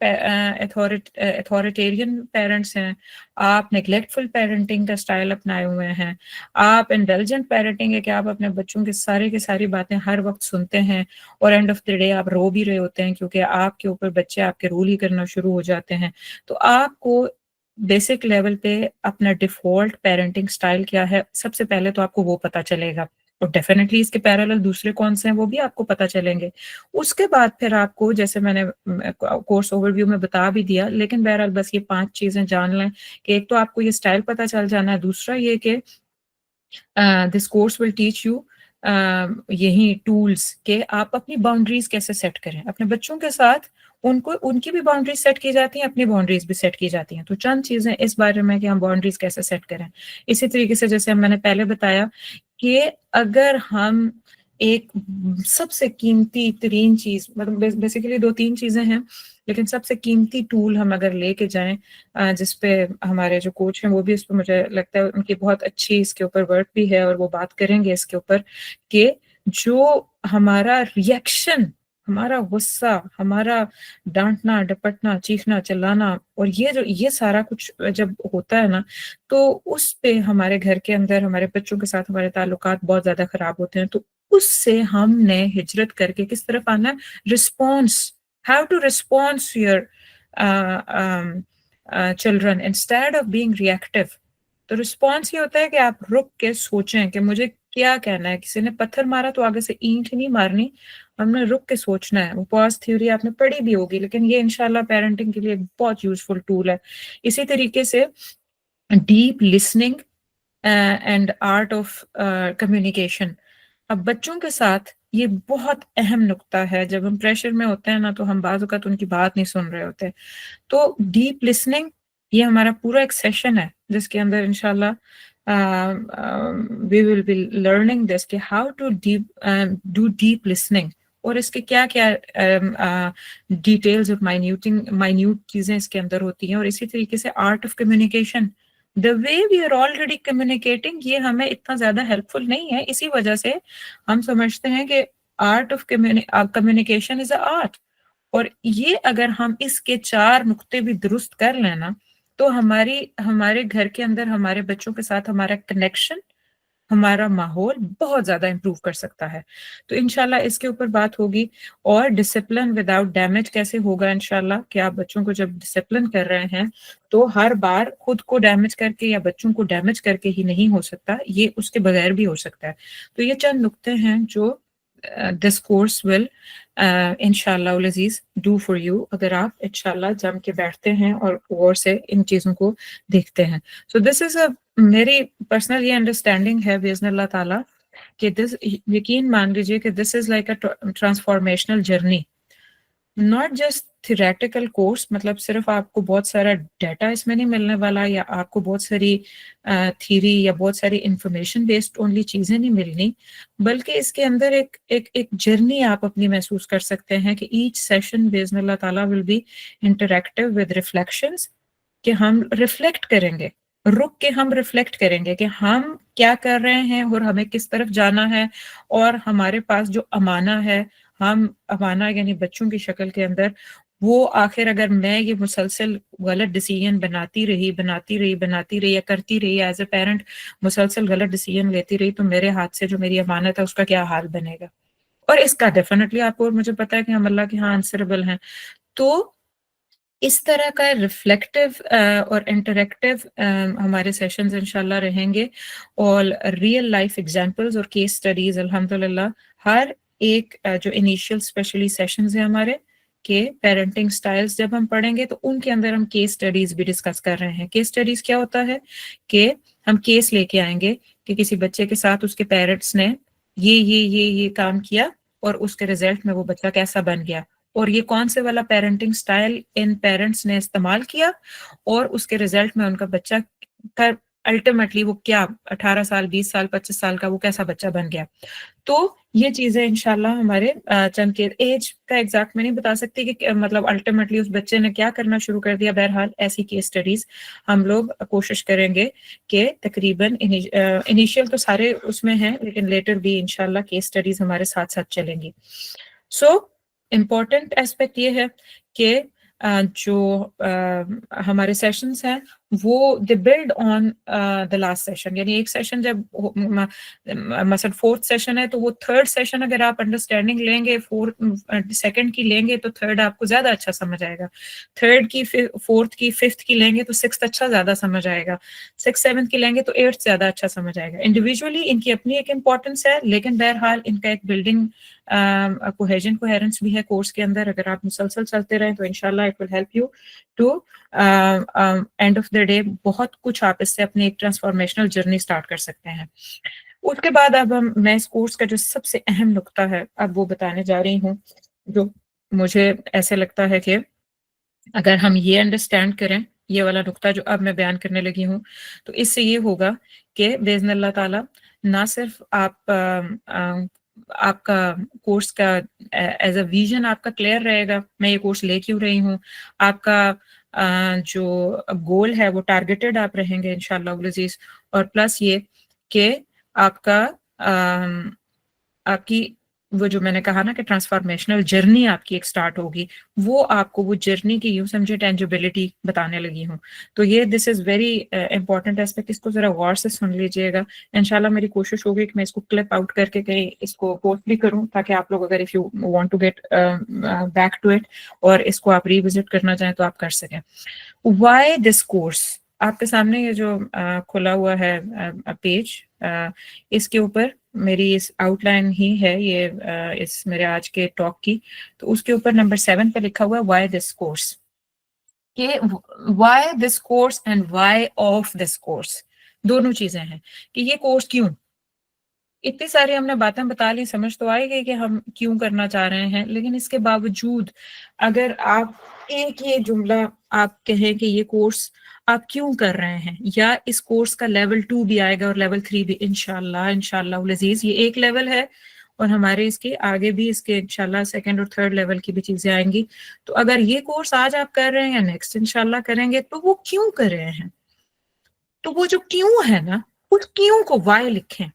پیرنٹس ہیں، آپ نیگلیکٹفل پیرنٹنگ کا سٹائل اپنائے ہوئے ہیں، آپ انڈلجنٹ پیرنٹنگ ہے کہ آپ اپنے بچوں کے ساری باتیں ہر وقت سنتے ہیں اور اینڈ آف دی ڈے آپ رو بھی رہے ہوتے ہیں کیونکہ آپ کے اوپر بچے آپ کے رول ہی کرنا شروع ہو جاتے ہیں. تو آپ کو بیسک لیول پہ اپنا ڈیفالٹ پیرنٹنگ سٹائل کیا ہے، سب سے پہلے تو آپ کو وہ پتہ چلے گا، اور ڈیفینیٹلی اس کے پیرالل دوسرے کون سے ہیں وہ بھی آپ کو پتہ چلیں گے. اس کے بعد پھر آپ کو جیسے میں نے کورس اوور ویو میں بتا بھی دیا، لیکن بہرحال بس یہ 5 چیزیں جان لیں کہ ایک تو آپ کو یہ سٹائل پتہ چل جانا ہے، دوسرا یہ کہ this course will teach you یہی ٹولز کہ آپ اپنی باؤنڈریز کیسے سیٹ کریں اپنے بچوں کے ساتھ. ان کی بھی باؤنڈریز سیٹ کی جاتی ہیں، اپنی باؤنڈریز بھی سیٹ کی جاتی ہیں. تو چند چیزیں اس بارے میں کہ ہم باؤنڈریز کیسے سیٹ کریں. اسی طریقے سے جیسے میں نے پہلے بتایا کہ اگر ہم ایک سب سے قیمتی ترین چیز، مطلب بیسیکلی 2-3 چیزیں ہیں لیکن سب سے قیمتی ٹول ہم اگر لے کے جائیں، جس پہ ہمارے جو کوچ ہیں وہ بھی اس پہ مجھے لگتا ہے ان کی بہت اچھی اس کے اوپر ورک بھی ہے اور وہ بات کریں گے اس کے اوپر کہ جو ہمارا ریئیکشن، ہمارا غصہ، ہمارا ڈانٹنا ڈپٹنا چیخنا چلانا اور یہ سارا کچھ جب ہوتا ہے نا تو اس پہ ہمارے گھر کے اندر ہمارے بچوں کے ساتھ ہمارے تعلقات بہت زیادہ خراب ہوتے ہیں. تو اس سے ہم نے ہجرت کر کے کس طرف آنا ہے، response, how to response your children instead of being reactive. تو رسپانس یہ ہوتا ہے کہ آپ رک کے سوچیں کہ مجھے کیا کہنا ہے. کسی نے پتھر مارا تو آگے سے اینٹ نہیں مارنی، ہم نے رک کے سوچنا ہے. وہ پاز تھیوری آپ نے پڑھی بھی ہوگی، لیکن یہ انشاءاللہ پیرنٹنگ کے لیے ایک بہت یوزفل ٹول ہے. اسی طریقے سے deep listening and art of communication. اب بچوں کے ساتھ یہ بہت اہم نقطہ ہے. جب ہم پریشر میں ہوتے ہیں نا تو ہم بعض اوقات ان کی بات نہیں سن رہے ہوتے. تو ڈیپ لسننگ یہ ہمارا پورا ایک سیشن ہے جس کے اندر انشاءاللہ we will be learning this کہ how to do deep listening اور اس کے کیا کیا ڈیٹیلز اور مائنیوٹ چیزیں اس کے اندر ہوتی ہیں. اور اسی طریقے سے art of communication, the way we are already communicating, یہ ہمیں اتنا زیادہ ہیلپ فل نہیں ہے. اسی وجہ سے ہم سمجھتے ہیں کہ art of communication is a art. اور یہ اگر ہم اس کے 4 نقطے بھی درست کر لینا تو ہمارے گھر کے اندر ہمارے بچوں کے ساتھ ہمارا کنیکشن, ہمارا ماحول بہت زیادہ امپروو کر سکتا ہے. تو انشاءاللہ اس کے اوپر بات ہوگی. اور ڈسپلن وداؤٹ ڈیمیج کیسے ہوگا انشاءاللہ, کہ آپ بچوں کو جب ڈسپلن کر رہے ہیں تو ہر بار خود کو ڈیمیج کر کے یا بچوں کو ڈیمیج کر کے ہی نہیں ہو سکتا, یہ اس کے بغیر بھی ہو سکتا ہے. تو یہ چند نقطے ہیں جو this course will انشاءاللہ العزیز do for you, اگر آپ انشاءاللہ جم کے بیٹھتے ہیں اور غور سے ان چیزوں کو دیکھتے ہیں. So this is میری پرسنل یہ انڈرسٹینڈنگ ہے باذن اللہ تعالیٰ کہ یقین مان لیجیے کہ this is like a transformational journey, not just theoretical course. مطلب صرف آپ کو بہت سارا ڈیٹا اس میں نہیں ملنے والا, یا آپ کو بہت ساری تھیری یا بہت ساری انفارمیشن بیسڈ اونلی چیزیں نہیں ملنی, بلکہ اس کے اندر ایک جرنی آپ اپنی محسوس کر سکتے ہیں کہ ایچ سیشن باذن اللہ تعالیٰ will be interactive with reflections, کہ ہم ریفلیکٹ کریں گے, رک کے ہم ریفلیکٹ کریں گے کہ ہم کیا کر رہے ہیں اور ہمیں کس طرف جانا ہے. اور ہمارے پاس جو امانہ ہے, ہم امانہ یعنی بچوں کی شکل کے اندر, وہ آخر اگر میں یہ مسلسل غلط ڈیسیژن بناتی رہی یا کرتی رہی ایز اے پیرنٹ, مسلسل غلط ڈیسیژن لیتی رہی, تو میرے ہاتھ سے جو میری امانت ہے اس کا کیا حال بنے گا. اور اس کا ڈیفینیٹلی آپ کو اور مجھے پتا ہے کہ ہم اللہ کے ہاں آنسربل ہیں. تو اس طرح کا ریفلیکٹیو اور انٹریکٹیو ہمارے سیشنز انشاءاللہ رہیں گے, اور ریئل لائف ایگزامپلز اور کیس اسٹڈیز الحمدللہ. ہر ایک جو انیشیل اسپیشلی سیشنز ہیں ہمارے کہ پیرنٹنگ سٹائلز جب ہم پڑھیں گے تو ان کے اندر ہم کیس اسٹڈیز بھی ڈسکس کر رہے ہیں. کیس اسٹڈیز کیا ہوتا ہے کہ ہم کیس لے کے آئیں گے کہ کسی بچے کے ساتھ اس کے پیرنٹس نے یہ کام کیا اور اس کے رزلٹ میں وہ بچہ کیسا بن گیا, اور یہ کون سے والا پیرنٹنگ سٹائل ان پیرنٹس نے استعمال کیا, اور اس کے رزلٹ میں ان کا بچہ کا الٹیمیٹلی وہ کیا 18 سال 20 سال 25 سال کا وہ کیسا بچہ بن گیا. تو یہ چیزیں انشاءاللہ ہمارے چند کے ایج کا ایگزیکٹ میں نہیں بتا سکتی کہ مطلب الٹیمیٹلی اس بچے نے کیا کرنا شروع کر دیا. بہرحال ایسی کیس اسٹڈیز ہم لوگ کوشش کریں گے کہ تقریباً انیشیل تو سارے اس میں ہیں, لیکن لیٹر بھی انشاءاللہ کیس اسٹڈیز ہمارے ساتھ ساتھ چلیں گی. سو امپورٹنٹ اسپیکٹ یہ ہے کہ جو ہمارے سیشنز ہیں وہ دے build on the last session. یعنی ایک سیشن جب مثلا 4th سیشن ہے تو وہ 3rd سیشن اگر آپ انڈرسٹینڈنگ لیں گے 2nd کی لیں گے تو 3rd آپ کو زیادہ اچھا سمجھ آئے گا. 3rd کی 4th کی 5th کی لیں گے تو 6th اچھا زیادہ سمجھ آئے گا. 6th 7th کی لیں گے تو 8th زیادہ اچھا سمجھ آئے گا. انڈیویجولی ان کی اپنی ایک امپورٹنس ہے, لیکن بہرحال ان کا ایک بلڈنگ کوہیرنس بھی ہے کورس کے اندر. اگر آپ مسلسل چلتے رہیں تو انشاءاللہ it will help you to end of the day بہت کچھ آپ اس سے اپنی ایک ٹرانسفارمیشنل جرنی سٹارٹ کر سکتے ہیں. اس کے بعد اب میں اس کورس کا جو سب سے اہم نقطہ ہے اب وہ بتانے جا رہی ہوں, جو مجھے ایسے لگتا ہے کہ اگر ہم یہ انڈرسٹینڈ کریں, یہ والا نقطہ جو اب میں بیان کرنے لگی ہوں, تو اس سے یہ ہوگا کہ باذن اللہ تعالیٰ نہ صرف آپ کا کورس کا ایز اے ویژن آپ کا کلیئر رہے گا, میں یہ کورس لے کیوں رہی ہوں, آپ کا جو گول ہے وہ ٹارگیٹڈ آپ رہیں گے انشاءاللہ العزیز, اور پلس یہ کہ آپ کا آپ کی وہ جو میں نے کہا نا کہ ٹرانسفارمیشنل جرنی آپ کی ایک سٹارٹ ہوگی, وہ آپ کو وہ جرنی کی یوں سمجھے ٹینجبلٹی بتانے لگی ہوں. تو یہ دس از ویری امپورٹنٹ ایسپیکٹ, اس کو ذرا غور سے سن لیجئے گا. انشاءاللہ میری کوشش ہوگی کہ میں اس کو کلپ آؤٹ کر کے کہیں اس کو پوسٹ بھی کروں, تاکہ آپ لوگ اگر if you want to get back to it اور اس کو آپ ری وزٹ کرنا چاہیں تو آپ کر سکیں. وائی دس کورس, آپ کے سامنے یہ جو کھلا ہوا ہے پیج, اس کے اوپر میری اس آؤٹ لائن ہی ہے یہ اس میرے آج کے ٹاک کی, تو اس کے اوپر نمبر 7 پہ لکھا ہوا ہے وائی دس کورس, کہ why this course and why of this course, دونوں چیزیں ہیں کہ یہ کورس کیوں. اتنی ساری ہم نے باتیں بتا لی, سمجھ تو آئے گئی کہ ہم کیوں کرنا چاہ رہے ہیں, لیکن اس کے باوجود اگر آپ ایک یہ جملہ آپ کہیں کہ یہ کورس آپ کیوں کر رہے ہیں, یا اس کورس کا لیول 2 بھی آئے گا اور لیول 3 بھی انشاءاللہ العزیز. یہ ایک لیول ہے اور ہمارے اس کے آگے بھی اس کے انشاءاللہ سیکنڈ اور تھرڈ لیول کی بھی چیزیں آئیں گی. تو اگر یہ کورس آج آپ کر رہے ہیں یا نیکسٹ انشاءاللہ کریں گے تو وہ کیوں کر رہے ہیں, تو وہ جو کیوں ہے نا اس کیوں کو وائی لکھیں.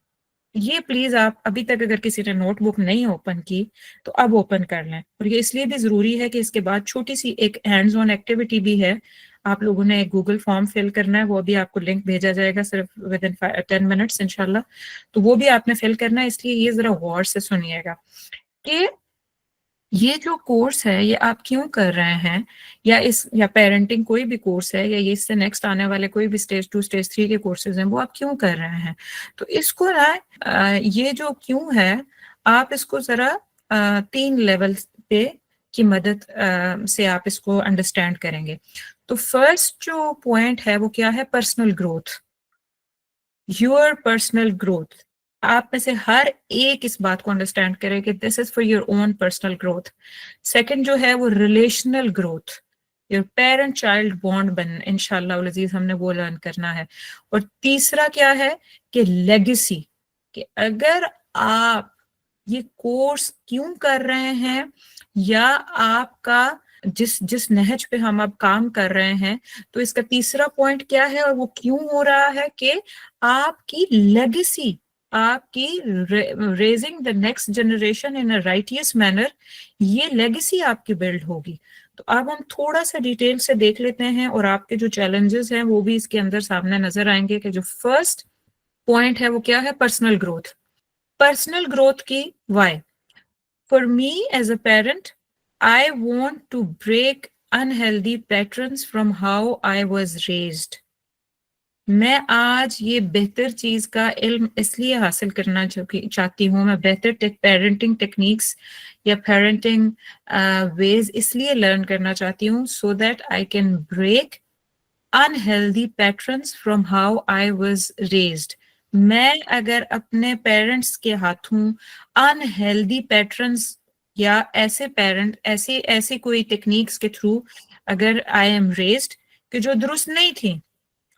یہ پلیز آپ ابھی تک اگر کسی نے نوٹ بک نہیں اوپن کی تو اب اوپن کر لیں. اور یہ اس لیے بھی ضروری ہے کہ اس کے بعد چھوٹی سی ایک ہینڈز آن ایکٹیویٹی بھی ہے, آپ لوگوں نے ایک گوگل فارم فل کرنا ہے, وہ بھی آپ کو لنک بھیجا جائے گا صرف ود ان 10 منٹس انشاءاللہ, تو وہ بھی آپ نے فل کرنا ہے. اس لیے یہ ذرا غور سے سنیے گا کہ یہ جو کورس ہے یہ آپ کیوں کر رہے ہیں, یا پیرنٹنگ کوئی بھی کورس ہے, یا یہ اس سے نیکسٹ آنے والے کوئی بھی اسٹیج 2 اسٹیج 3 کے کورسز ہیں, وہ آپ کیوں کر رہے ہیں. تو اس کو نا یہ جو کیوں ہے آپ اس کو ذرا 3 لیول پہ کی مدد سے آپ اس کو انڈرسٹینڈ کریں گے. تو فرسٹ جو پوائنٹ ہے وہ کیا ہے, personal growth, your personal growth. آپ میں سے ہر ایک اس بات کو انڈرسٹینڈ کرے کہ this is for your own personal growth. Second جو ہے وہ relational growth, your parent child bond بن انشاءاللہ العزیز ہم نے وہ لرن کرنا ہے. اور تیسرا کیا ہے کہ لیگیسی, کہ اگر آپ یہ کورس کیوں کر رہے ہیں یا آپ کا جس نہج پہ ہم اب کام کر رہے ہیں, تو اس کا تیسرا پوائنٹ کیا ہے اور وہ کیوں ہو رہا ہے کہ آپ کی لیگیسی, آپ کی raising the next generation in a righteous manner, یہ لیگیسی آپ کی بلڈ ہوگی. تو اب ہم تھوڑا سا ڈیٹیل سے دیکھ لیتے ہیں اور آپ کے جو چیلنجز ہیں وہ بھی اس کے اندر سامنے نظر آئیں گے. کہ جو فرسٹ پوائنٹ ہے وہ کیا ہے, پرسنل گروتھ. پرسنل گروتھ کی why. For me as a parent I want to break unhealthy patterns from how I was raised. میں آج یہ بہتر چیز کا علم اس لیے حاصل کرنا چاہتی ہوں, میں بہتر پیرنٹنگ ٹیکنیکس یا پیرنٹنگ ویز اس لیے لرن کرنا چاہتی ہوں so that I can break unhealthy patterns from how I was raised. میں اگر اپنے پیرنٹس کے ہاتھوں unhealthy patterns یا ایسے پیرنٹ ایسی کوئی ٹیکنیکس کے تھرو اگر آئی ایم ریزڈ کہ جو درست نہیں تھیں,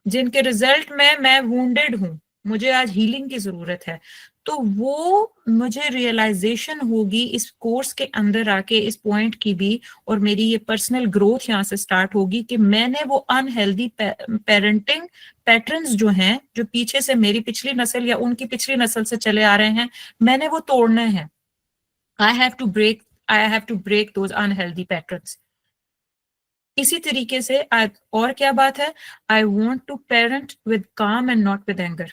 جن کے رزلٹ میں وونڈیڈ ہوں, مجھے آج ہیلنگ کی ضرورت ہے, تو وہ مجھے ریئلائزیشن ہوگی اس کورس کے اندر آ کے اس پوائنٹ کی بھی, اور میری یہ پرسنل گروتھ یہاں سے سٹارٹ ہوگی کہ میں نے وہ انہیلدی پیرنٹنگ پیٹرنز جو ہیں, جو پیچھے سے میری پچھلی نسل یا ان کی پچھلی نسل سے چلے آ رہے ہیں, میں نے وہ توڑنے ہیں. I have to break those unhealthy patterns. اسی طریقے سے اور کیا بات ہے, I want to parent with calm and not with anger.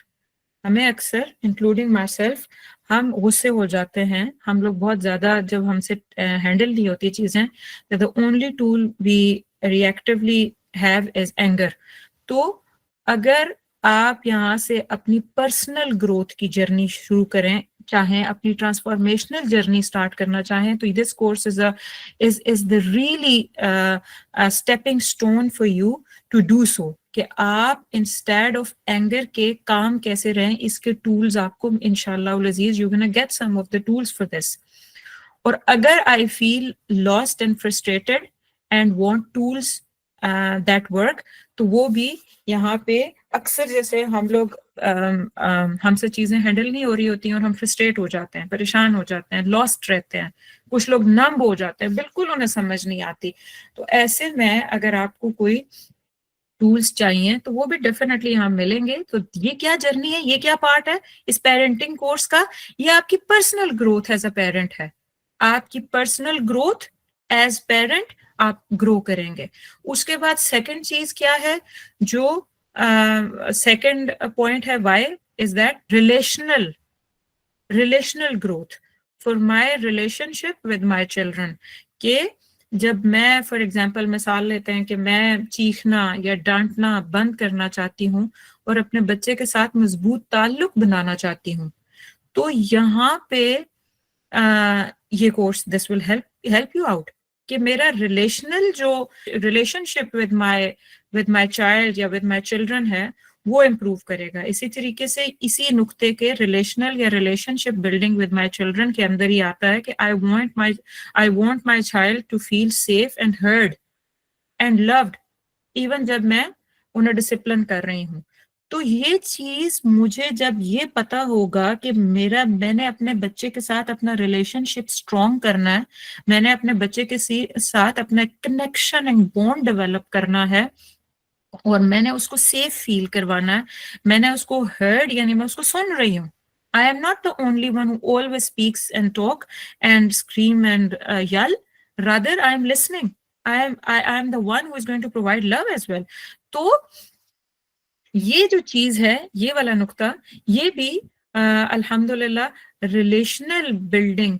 ہمیں اکثر انکلوڈنگ مائی سیلف ہم غصے ہو جاتے ہیں, ہم لوگ بہت زیادہ جب ہم سے ہینڈل نہیں ہوتی چیزیں, the only tool we reactively have is anger. تو اگر آپ یہاں سے اپنی پرسنل گروتھ کی جرنی شروع کریں, چاہیں اپنی ٹرانسفارمیشنل جرنی سٹارٹ کرنا چاہیں, تو this course is the really stepping stone for you to do so, کہ آپ انسٹیڈ آف اینگر کے کام کیسے رہیں, اس کے ٹولز آپ کو انشاءاللہ العزیز you gonna get some of the tools for this. اور اگر I feel lost and frustrated and want tools that work, تو وہ بھی یہاں پہ اکثر جیسے ہم لوگ ہم سے چیزیں ہینڈل نہیں ہو رہی ہوتی ہیں اور ہم فرسٹریٹ ہو جاتے ہیں, پریشان ہو جاتے ہیں, لاسٹ رہتے ہیں, کچھ لوگ نمب ہو جاتے ہیں, بالکل انہیں سمجھ نہیں آتی. تو ایسے میں اگر آپ کو کوئی ٹولز چاہیے تو وہ بھی ڈیفینیٹلی یہاں ملیں گے. تو یہ کیا جرنی ہے, یہ کیا پارٹ ہے اس پیرنٹنگ کورس کا, یہ آپ کی personal growth as a parent ہے. آپ کی پرسنل گروتھ ایز پیرنٹ آپ گرو کریں گے. اس کے بعد سیکنڈ چیز کیا ہے, جو سیکنڈ پوائنٹ ہے why, is that relational growth for my relationship with my children. کہ جب میں فار ایگزامپل مثال لیتے ہیں کہ میں چیخنا یا ڈانٹنا بند کرنا چاہتی ہوں اور اپنے بچے کے ساتھ مضبوط تعلق بنانا چاہتی ہوں, تو یہاں پہ یہ course this will help you out کہ میرا relation ship with my child یا ود مائی چلڈرن ہے وہ امپروو کرے گا. اسی طریقے سے اسی نقطے کے ریلیشنل یا relationship building with my children کے اندر ہی آتا ہے کہ I want my child to feel safe and heard and loved even جب میں انہیں ڈسپلن کر رہی ہوں. تو یہ چیز مجھے جب یہ پتا ہوگا کہ میں نے اپنے بچے کے ساتھ اپنا ریلیشن شپ اسٹرانگ کرنا ہے، میں نے اپنے بچے کے ساتھ اپنا کنیکشن اینڈ بونڈ ڈیولپ کرنا ہے، اور میں نے اس کو سیف فیل کروانا ہے، میں نے اس کو ہرڈ یعنی میں اس کو سن رہی ہوں. I am not the only one who always speaks and talk and scream and yell. Rather, I am listening. I am the one who is going to provide love as well. تو یہ جو چیز ہے، یہ والا نقطہ، یہ بھی الحمدللہ ریلیشنل بلڈنگ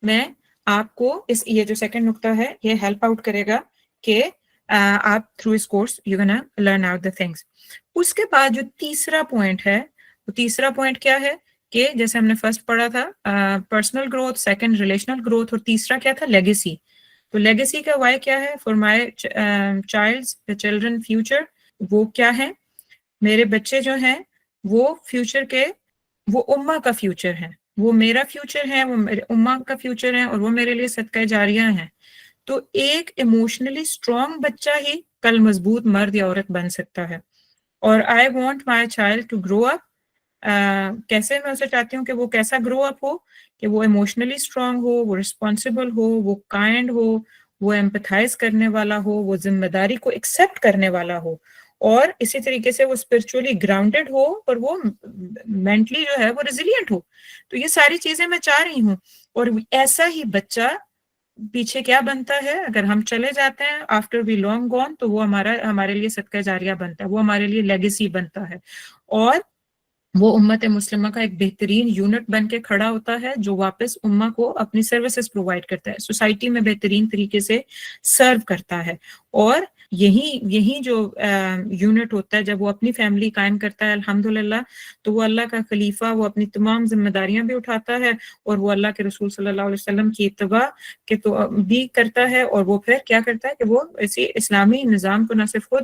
میں آپ کو یہ جو سیکنڈ نقطہ ہے یہ ہیلپ آؤٹ کرے گا کہ آپ تھرو اس course you gonna learn out the things. اس کے بعد جو تیسرا پوائنٹ ہے، وہ تیسرا پوائنٹ کیا ہے کہ جیسے ہم نے فرسٹ پڑھا تھا personal growth, second relational growth, اور تیسرا کیا تھا؟ لیگیسی. تو لیگیسی کا وائی کیا ہے؟ For my children future. وہ کیا ہے؟ میرے بچے جو ہیں وہ فیوچر کے، وہ امہ کا فیوچر ہیں، وہ میرا فیوچر ہے، وہ میرے امہ کا فیوچر ہے، اور وہ میرے لیے صدقہ جاریہ ہیں. تو ایک ایموشنلی اسٹرانگ بچہ ہی کل مضبوط مرد یا عورت بن سکتا ہے. اور I want my child to grow up. کیسے میں اسے چاہتی ہوں کہ وہ کیسا گرو اپ ہو؟ کہ وہ ایموشنلی اسٹرانگ ہو، وہ رسپانسبل ہو، وہ کائنڈ ہو، وہ ایمپتھائز کرنے والا ہو، وہ ذمہ داری کو ایکسیپٹ کرنے والا ہو، اور اسی طریقے سے وہ اسپرچولی گراؤنڈڈ ہو، اور وہ مینٹلی جو ہے وہ ریزیلینٹ ہو. تو یہ ساری چیزیں میں چاہ رہی ہوں. اور ایسا ہی بچہ پیچھے کیا بنتا ہے؟ اگر ہم چلے جاتے ہیں آفٹر وی لانگ گون، تو وہ ہمارے لیے صدقہ جاریہ بنتا ہے، وہ ہمارے لیے لیگیسی بنتا ہے، اور وہ امت مسلمہ کا ایک بہترین یونٹ بن کے کھڑا ہوتا ہے جو واپس امہ کو اپنی سروسز پرووائڈ کرتا ہے، سوسائٹی میں بہترین طریقے سے سرو کرتا ہے. اور یہی جو یونٹ ہوتا ہے جب وہ اپنی فیملی قائم کرتا ہے الحمدللہ، تو وہ اللہ کا خلیفہ، وہ اپنی تمام ذمہ داریاں بھی اٹھاتا ہے، اور وہ اللہ کے رسول صلی اللہ علیہ وسلم کی اتباع بھی کرتا ہے. اور وہ پھر کیا کرتا ہے کہ وہ اسی اسلامی نظام کو نہ صرف خود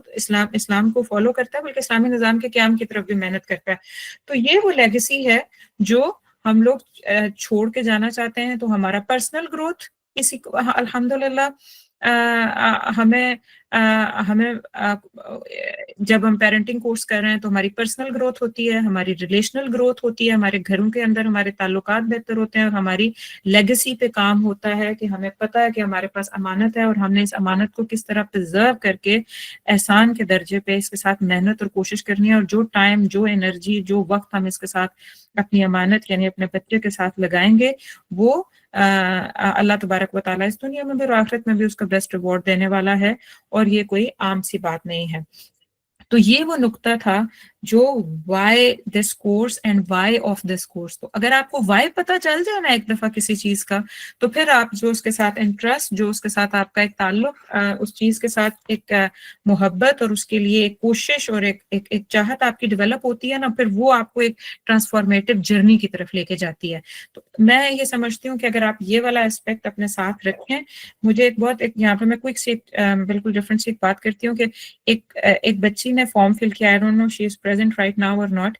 اسلام کو فالو کرتا ہے، بلکہ اسلامی نظام کے قیام کی طرف بھی محنت کرتا ہے. تو یہ وہ لیگیسی ہے جو ہم لوگ چھوڑ کے جانا چاہتے ہیں. تو ہمارا پرسنل گروتھ اسی کو الحمدللہ ہمیں جب ہم پیرنٹنگ کورس کر رہے ہیں تو ہماری پرسنل گروتھ ہوتی ہے، ہماری ریلیشنل گروتھ ہوتی ہے، ہمارے گھروں کے اندر ہمارے تعلقات بہتر ہوتے ہیں، اور ہماری لیگیسی پہ کام ہوتا ہے کہ ہمیں پتہ ہے کہ ہمارے پاس امانت ہے، اور ہم نے اس امانت کو کس طرح پرزرو کر کے احسان کے درجے پہ اس کے ساتھ محنت اور کوشش کرنی ہے. اور جو ٹائم، جو انرجی، جو وقت ہم اس کے ساتھ اپنی امانت یعنی اپنے بچے کے ساتھ لگائیں گے، وہ اللہ تبارک و تعالیٰ اس دنیا میں بھی اور آخرت میں بھی اس کا بیسٹ ریوارڈ دینے والا ہے. اور یہ کوئی عام سی بات نہیں ہے. تو یہ وہ نقطہ تھا جو why this course and why of this course. تو اگر آپ کو وائی پتہ چل جائے نا ایک دفعہ کسی چیز کا، تو پھر آپ جو اس کے ساتھ انٹرسٹ، جو اس کے ساتھ آپ کا ایک تعلق، اس چیز کے ساتھ ایک محبت اور اس کے لیے ایک کوشش اور ایک چاہت آپ کی ڈیولپ ہوتی ہے نا، پھر وہ آپ کو ایک ٹرانسفارمیٹیو جرنی کی طرف لے کے جاتی ہے. تو میں یہ سمجھتی ہوں کہ اگر آپ یہ والا اسپیکٹ اپنے ساتھ رکھیں، مجھے یہاں پہ میں کوئک سی بالکل ڈفرینٹ سی بات کرتی ہوں کہ ایک بچی نے فارم فل کیا، I don't know she is present right now or not.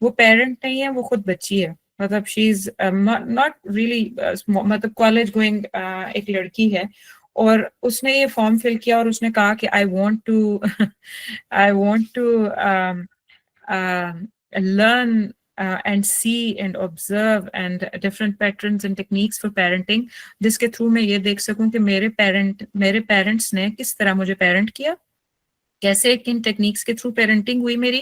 وہ پیرنٹ نہیں ہے، وہ خود بچی ہے، مطلب شی از ناٹ ریئلی، مطلب کالج گوئنگ ایک لڑکی ہے. اور اس نے یہ فارم فل کیا اور اس نے کہا کہ I want to learn and see and observe and different patterns and techniques for parenting، جس کے تھرو میں یہ دیکھ سکوں کہ میرے پیرنٹس نے کس طرح مجھے پیرنٹ کیا، کیسے کن ٹیکنیکس کے تھرو پیرنٹنگ ہوئی میری،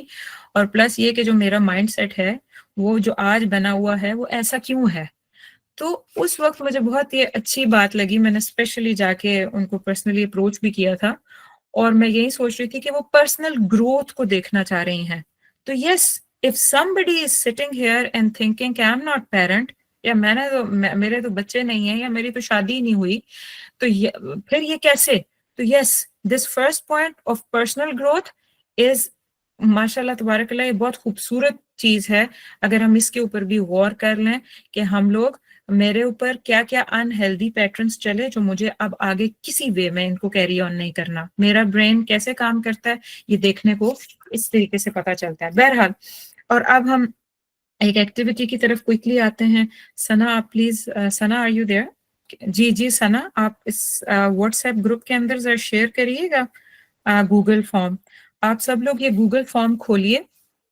اور پلس یہ کہ جو میرا مائنڈ سیٹ ہے وہ جو آج بنا ہوا ہے وہ ایسا کیوں ہے. تو اس وقت مجھے بہت یہ اچھی بات لگی، میں نے اسپیشلی جا کے ان کو پرسنلی اپروچ بھی کیا تھا، اور میں یہی سوچ رہی تھی کہ وہ پرسنل گروتھ کو دیکھنا چاہ رہی ہیں. تو یس، if somebody is sitting here and thinking کہ I'm not parent، یا میرے تو بچے نہیں ہیں، یا میری تو شادی نہیں ہوئی، تو پھر یہ کیسے؟ تو yes, this first point of personal growth is ماشاء اللہ تبارک اللہ، یہ بہت خوبصورت چیز ہے. اگر ہم اس کے اوپر بھی غور کر لیں کہ ہم لوگ، میرے اوپر کیا کیا انہیلدی پیٹرنس چلے جو مجھے اب آگے کسی وے میں ان کو کیری آن نہیں کرنا، میرا برین کیسے کام کرتا ہے، یہ دیکھنے کو اس طریقے سے پتہ چلتا ہے. بہرحال، اور اب ہم ایک ایکٹیویٹی کی طرف کوئکلی آتے ہیں. ثنا، آپ please, Sana are you there? جی ثنا، آپ اس واٹس ایپ گروپ کے اندر ذرا شیئر کریے گا گوگل فارم. آپ سب لوگ یہ گوگل فارم کھولیے،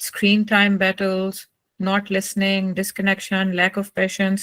screen time battles, not listening, disconnection, lack of patience.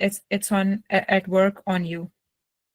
it's on at work on you.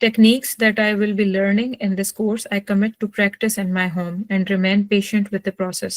techniques that I will be learning in this course, I commit to practice in my home and remain patient with the process.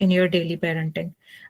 in your daily parenting.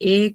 1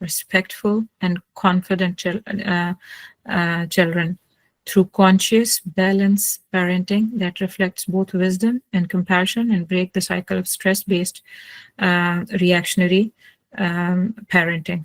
respectful and confident children through conscious, balanced parenting that reflects both wisdom and compassion and break the cycle of stress-based reactionary parenting.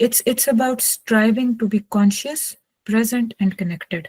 it's about striving to be conscious, present and connected.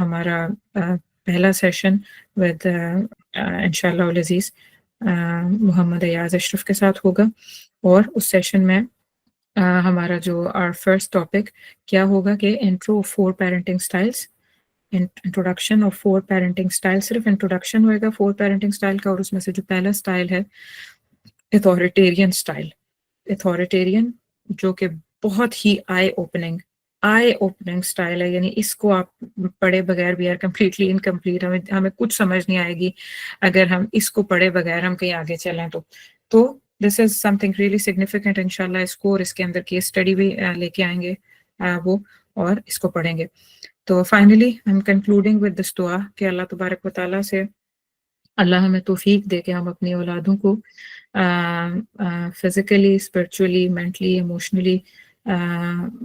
ہمارا پہلا session with انشاءاللہ العزیز محمد ایاز اشرف کے ساتھ ہوگا، اور اس session میں ہمارا جو فرسٹ ٹاپک کیا ہوگا کہ intro four parenting styles, introduction of four parenting style. صرف انٹروڈکشن ہوئے گا فور پیرنٹنگ سٹائل کا، اور اس میں سے جو پہلا سٹائل ہے اتھارٹیرین سٹائل. اتھارٹیرین جو کہ بہت ہی آئی اوپننگ سٹائل ہے، یعنی اس کو آپ پڑھے بغیر بھی آر کمپلیٹلی انکمپلیٹ، ہمیں کچھ سمجھ نہیں آئے گی اگر ہم اس کو پڑھے بغیر ہم کہیں آگے چلیں تو دس از سم تھنگ ریئلی سگنیفیکنٹ. انشاءاللہ اس کو اور اس کے اندر کیس اسٹڈی بھی لے کے آئیں گے وہ، اور اس کو پڑھیں گے. تو finally I am concluding with this دعا کہ اللہ تبارک و تعالیٰ سے اللہ ہمیں توفیق دے کہ ہم اپنی اولادوں کو فزیکلی، اسپرچولی، مینٹلی، ایموشنلی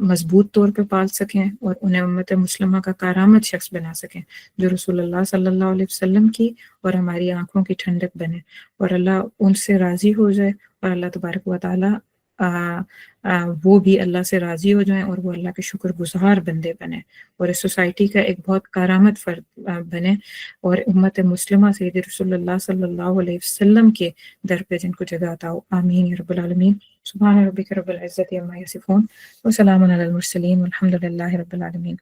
مضبوط طور پہ پال سکیں، اور انہیں امت مسلمہ کا کارآمد شخص بنا سکیں جو رسول اللہ صلی اللہ علیہ وسلم کی اور ہماری آنکھوں کی ٹھنڈک بنے، اور اللہ ان سے راضی ہو جائے، اور اللہ تبارک و تعالیٰ وہ بھی اللہ سے راضی ہو جائیں اور وہ اللہ کے شکر گزار بندے بنے، اور اس سوسائٹی کا ایک بہت کارآمد فرد بنے، اور امت مسلمہ سید رسول اللہ صلی اللہ علیہ وسلم کے در پہ جن کو جگہ عطا ہو. آمین یا رب العالمین. سبحان ربک رب العزت عما یصفون وسلام علی المرسلین والحمد للہ رب العالمین.